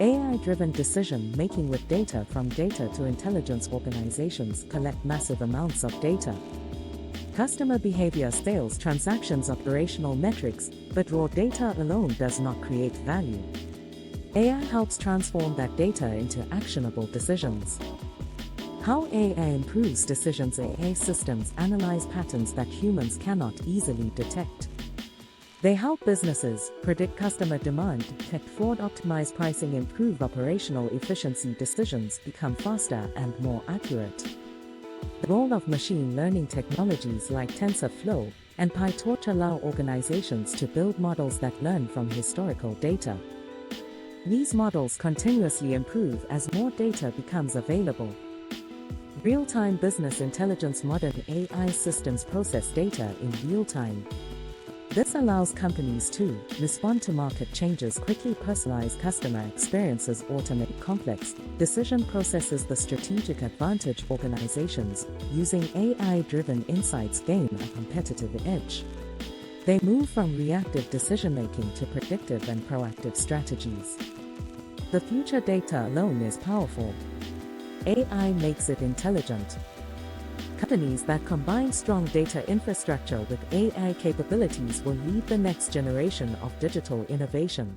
AI-driven decision-making with data from data to intelligence. Organizations collect massive amounts of data. Customer behavior, sales, transactions, operational metrics, but raw data alone does not create value. AI helps transform that data into actionable decisions. How AI improves decisions. AI systems analyze patterns that humans cannot easily detect. They help businesses predict customer demand, detect fraud, optimize pricing, improve operational efficiency. Decisions become faster and more accurate. The role of machine learning technologies like TensorFlow and PyTorch allow organizations to build models that learn from historical data. These models continuously improve as more data becomes available. Real-time business intelligence. Modern AI systems process data in real time. This allows companies to respond to market changes quickly, personalize customer experiences, automate complex decision processes. The strategic advantage. Organizations using AI-driven insights gain a competitive edge. They move from reactive decision-making to predictive and proactive strategies. The future. Data alone is powerful. AI makes it intelligent. Companies that combine strong data infrastructure with AI capabilities will lead the next generation of digital innovation.